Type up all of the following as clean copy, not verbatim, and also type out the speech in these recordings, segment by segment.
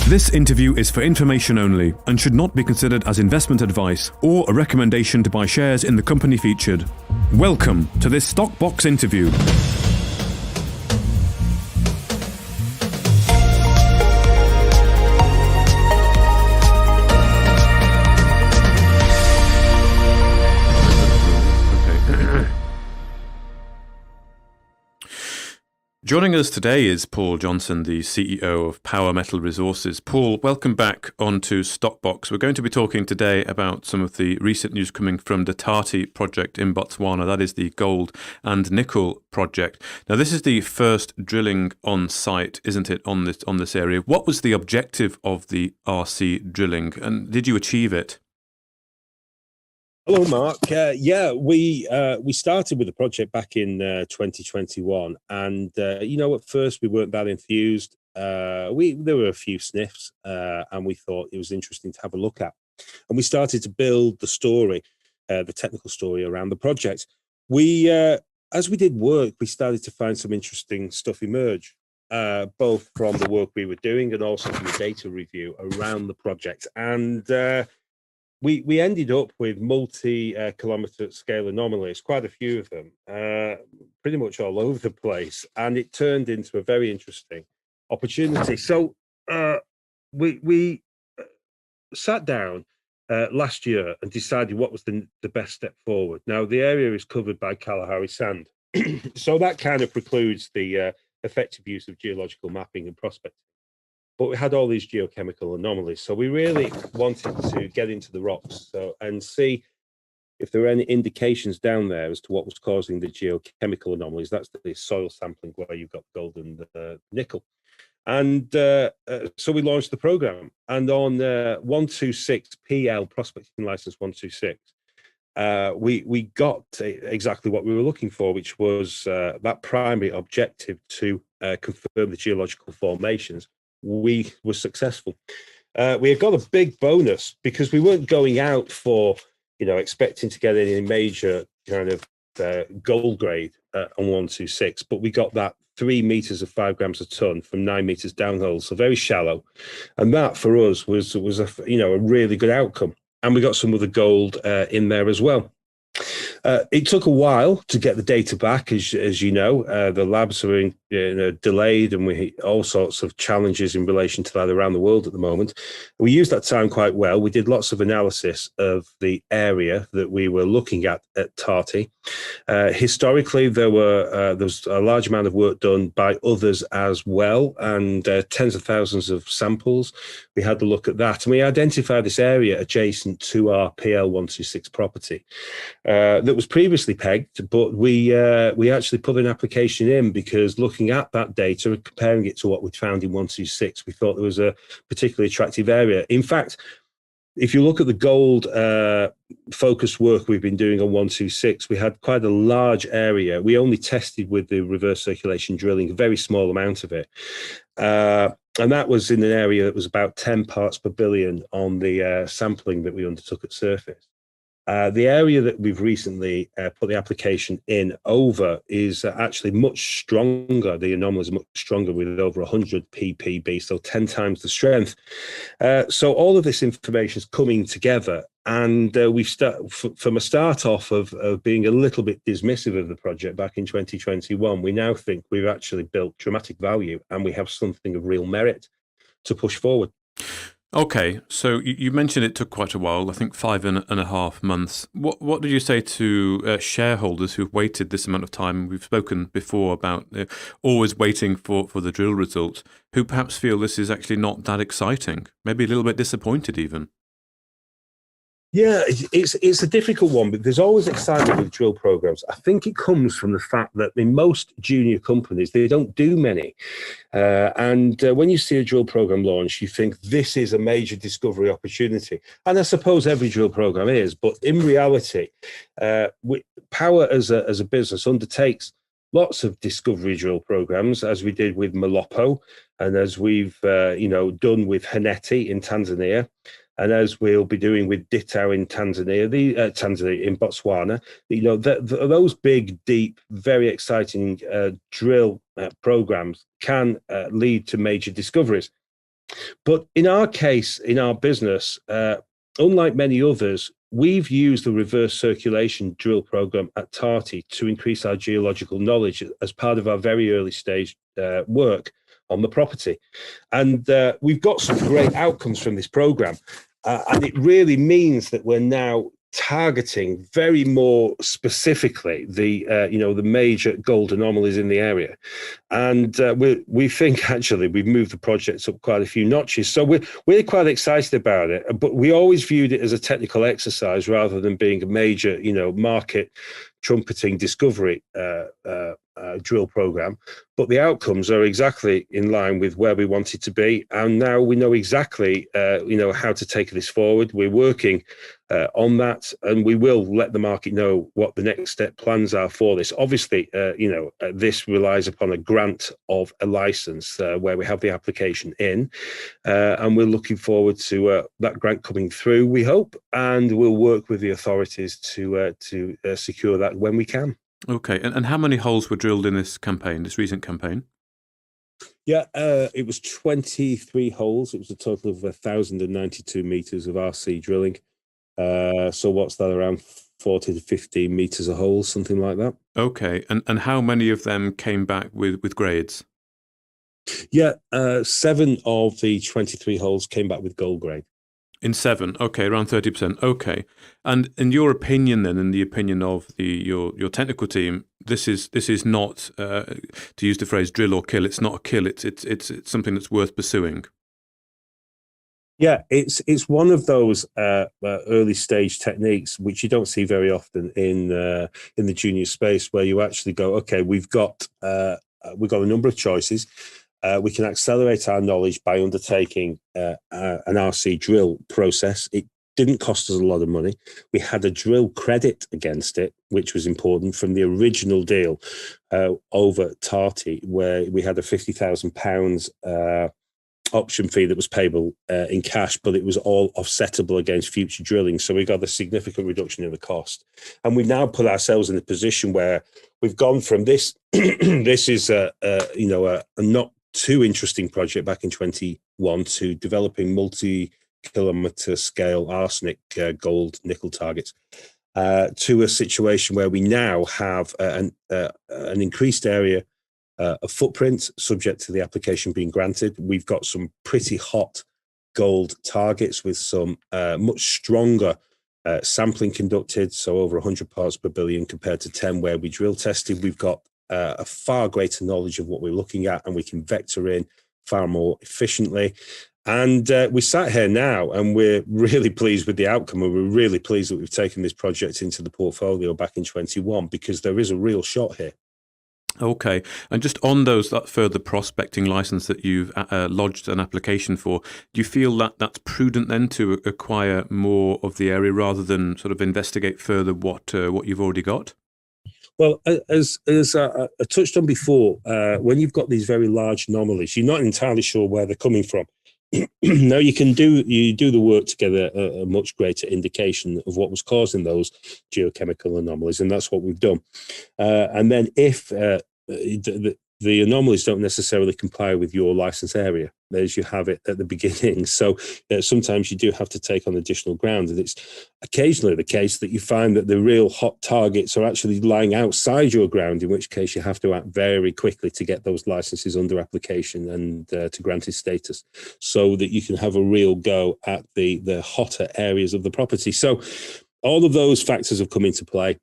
This interview is for information only and should not be considered as investment advice or a recommendation to buy shares in the company featured. Welcome to this Stockbox interview. Joining us today is Paul Johnson, the CEO of Power Metal Resources. Paul, welcome back onto Stockbox. We're going to be talking today about some of the recent news coming from the Tati project in Botswana. That is the gold and nickel project. Now, this is the first drilling on site, isn't it, on this area? What was the objective of the RC drilling, and did you achieve it? Hello, Mark. We started with the project back in 2021, and at first we weren't that enthused. There were a few sniffs, and we thought it was interesting to have a look at. And we started to build the story, the technical story around the project. As we did work, we started to find some interesting stuff emerge, both from the work we were doing and also from the data review around the project. And we ended up with multi-kilometre scale anomalies, quite a few of them, pretty much all over the place, and it turned into a very interesting opportunity. So we sat down last year and decided what was the best step forward. Now, the area is covered by Kalahari sand, so that kind of precludes the effective use of geological mapping and prospecting. But we had all these geochemical anomalies. So we really wanted to get into the rocks and see if there were any indications down there as to what was causing the geochemical anomalies. That's the soil sampling where you've got gold and nickel. And so we launched the program. And on 126 PL, prospecting license 126, we got exactly what we were looking for, which was that primary objective to confirm the geological formations. We were successful. We got a big bonus because we weren't going out for, expecting to get any major kind of gold grade on 126, but we got that 3 meters of 5 grams a ton from 9 meters downhole, so very shallow, and that for us was a really good outcome. And we got some of the gold in there as well. It took a while to get the data back, as you know. The labs are delayed, and we all sorts of challenges in relation to that around the world at the moment. We used that time quite well. We did lots of analysis of the area that we were looking at Tati. Historically, there was a large amount of work done by others as well, and tens of thousands of samples. We had a look at that, and we identified this area adjacent to our PL 126 property that was previously pegged, but we actually put an application in because looking at that data and comparing it to what we'd found in 126, we thought there was a particularly attractive area. In fact, if you look at the gold focused work we've been doing on 126, we had quite a large area. We only tested with the reverse circulation drilling, a very small amount of it. And that was in an area that was about 10 parts per billion on the sampling that we undertook at surface. The area that we've recently put the application in over is actually much stronger. The anomaly is much stronger with over 100 ppb, so 10 times the strength. So all of this information is coming together, and from a start off of being a little bit dismissive of the project back in 2021, we now think we've actually built dramatic value and we have something of real merit to push forward. Okay, so you mentioned it took quite a while, I think 5.5 months. What did you say to shareholders who've waited this amount of time? We've spoken before about always waiting for the drill results, who perhaps feel this is actually not that exciting, maybe a little bit disappointed even. Yeah, it's a difficult one, but there's always excitement with drill programs. I think it comes from the fact that in most junior companies, they don't do many. And when you see a drill program launch, you think this is a major discovery opportunity. And I suppose every drill program is, but in reality, Power as a business undertakes lots of discovery drill programs, as we did with Malopo, and as we've done with Haneti in Tanzania, and as we'll be doing with Ditto in Tanzania, in Botswana. Those big, deep, very exciting drill programs can lead to major discoveries. But in our case, in our business, unlike many others, we've used the reverse circulation drill program at Tati to increase our geological knowledge as part of our very early stage work on the property. And we've got some great outcomes from this program. And it really means that we're now targeting very more specifically the major gold anomalies in the area, and we think actually we've moved the projects up quite a few notches. So we're quite excited about it, but we always viewed it as a technical exercise rather than being a major market trumpeting discovery drill program. But the outcomes are exactly in line with where we wanted to be, and now we know exactly how to take this forward. We're working on that, and we will let the market know what the next step plans are for this. Obviously, this relies upon a grant of a license where we have the application in, and we're looking forward to that grant coming through, we hope, and we'll work with the authorities to secure that when we can. Okay, and how many holes were drilled in this campaign, this recent campaign? Yeah, it was 23 holes. It was a total of 1,092 meters of RC drilling. So what's that, around 40 to 15 meters a hole, something like that? Okay, and how many of them came back with grades? Yeah, 7 of the 23 holes came back with gold grade. In 7, okay, around 30%. Okay, and in your opinion, then, in the opinion of your technical team, this is not, to use the phrase drill or kill. It's not a kill. It's something that's worth pursuing. Yeah, it's one of those early stage techniques which you don't see very often in the junior space, where you actually go, okay, we've got a number of choices. We can accelerate our knowledge by undertaking an RC drill process. It didn't cost us a lot of money. We had a drill credit against it, which was important from the original deal over Tati, where we had a £50,000 option fee that was payable in cash, but it was all offsettable against future drilling. So we got a significant reduction in the cost. And we've now put ourselves in a position where we've gone from this. This is a not too interesting project back in 21 to developing multi-kilometer scale arsenic, gold, nickel targets, to a situation where we now have an increased area of footprint subject to the application being granted. We've got some pretty hot gold targets with some much stronger sampling conducted, so over 100 parts per billion compared to 10 where we drill tested. We've got a far greater knowledge of what we're looking at, and we can vector in far more efficiently. And we sat here now, and we're really pleased with the outcome, and we're really pleased that we've taken this project into the portfolio back in 21, because there is a real shot here. Okay, and just on that further prospecting license that you've lodged an application for, do you feel that that's prudent then to acquire more of the area rather than sort of investigate further what you've already got? Well, as I touched on before, when you've got these very large anomalies, you're not entirely sure where they're coming from. Now you do the work to get a much greater indication of what was causing those geochemical anomalies, and that's what we've done. And then if the anomalies don't necessarily comply with your license area, as you have it at the beginning. So sometimes you do have to take on additional ground. And it's occasionally the case that you find that the real hot targets are actually lying outside your ground, in which case you have to act very quickly to get those licenses under application and to granted status, so that you can have a real go at the hotter areas of the property. So all of those factors have come into play.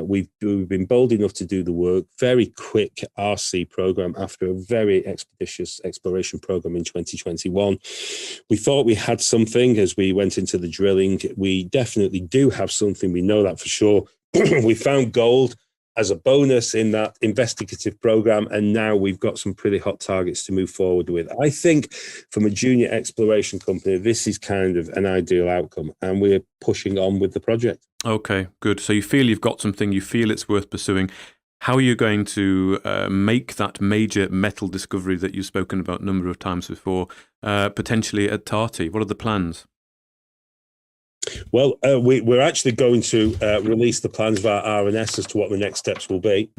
We've been bold enough to do the work. Very quick RC program after a very expeditious exploration program in 2021. We thought we had something as we went into the drilling. We definitely do have something. We know that for sure. We found gold as a bonus in that investigative program, and now we've got some pretty hot targets to move forward with. I think from a junior exploration company, this is kind of an ideal outcome, and we're pushing on with the project. Okay, good. So you feel you've got something, you feel it's worth pursuing. How are you going to make that major metal discovery that you've spoken about a number of times before, potentially at Tati? What are the plans? Well, we're actually going to release the plans of our RNS as to what the next steps will be.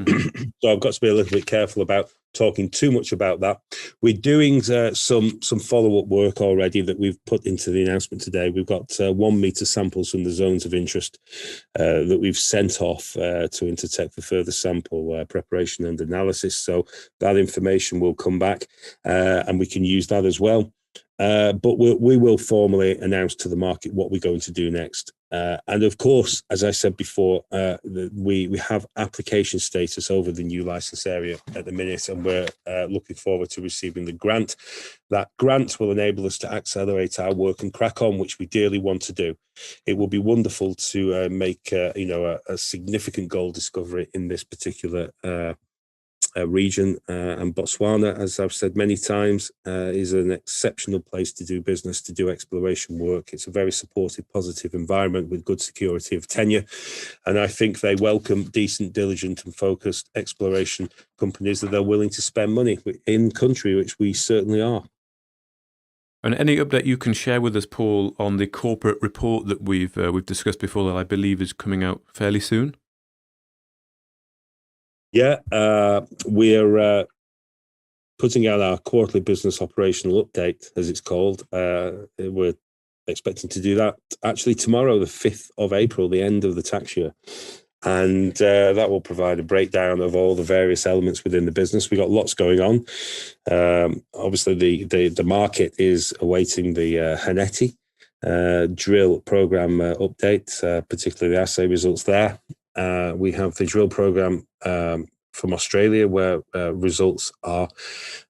So I've got to be a little bit careful about talking too much about that. We're doing some follow-up work already that we've put into the announcement today. We've got 1 meter samples from the zones of interest that we've sent off to Intertek for further sample preparation and analysis. So that information will come back and we can use that as well. But we will formally announce to the market what we're going to do next. And of course, as I said before, we have application status over the new license area at the minute, and we're looking forward to receiving the grant. That grant will enable us to accelerate our work and crack on, which we dearly want to do. It will be wonderful to make a significant gold discovery in this particular region, and Botswana, as I've said many times, is an exceptional place to do business, to do exploration work. It's a very supportive, positive environment with good security of tenure, and I think they welcome decent, diligent and focused exploration companies that are willing to spend money in country, which we certainly are. And any update you can share with us, Paul, on the corporate report that we've discussed before, that I believe is coming out fairly soon? Yeah, we're putting out our quarterly business operational update, as it's called. We're expecting to do that actually tomorrow, the 5th of April, the end of the tax year. And that will provide a breakdown of all the various elements within the business. We've got lots going on. Obviously, the market is awaiting the Haneti drill program update, particularly the assay results there. We have the drill program from Australia, where results are,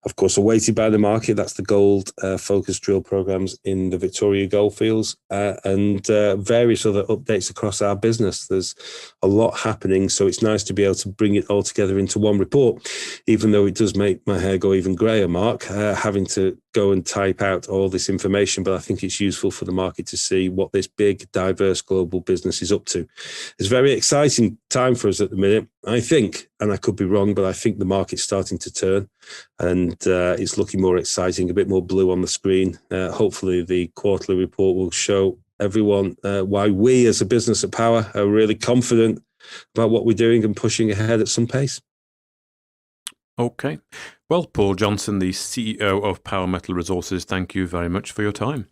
of course, awaited by the market. That's the gold focused drill programs in the Victoria Goldfields, and various other updates across our business. There's a lot happening, so it's nice to be able to bring it all together into one report, even though it does make my hair go even grayer, Mark, having to go and type out all this information, but I think it's useful for the market to see what this big, diverse global business is up to. It's a very exciting time for us at the minute, I think, and I could be wrong, but I think the market's starting to turn, and it's looking more exciting, a bit more blue on the screen. Hopefully the quarterly report will show everyone why we as a business at Power are really confident about what we're doing and pushing ahead at some pace. Okay. Well, Paul Johnson, the CEO of Power Metal Resources, thank you very much for your time.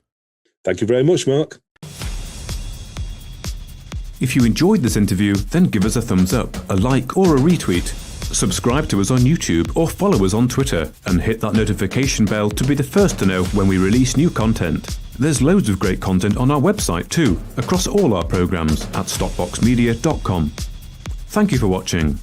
Thank you very much, Mark. If you enjoyed this interview, then give us a thumbs up, a like or a retweet. Subscribe to us on YouTube or follow us on Twitter, and hit that notification bell to be the first to know when we release new content. There's loads of great content on our website too, across all our programs at stopboxmedia.com. Thank you for watching.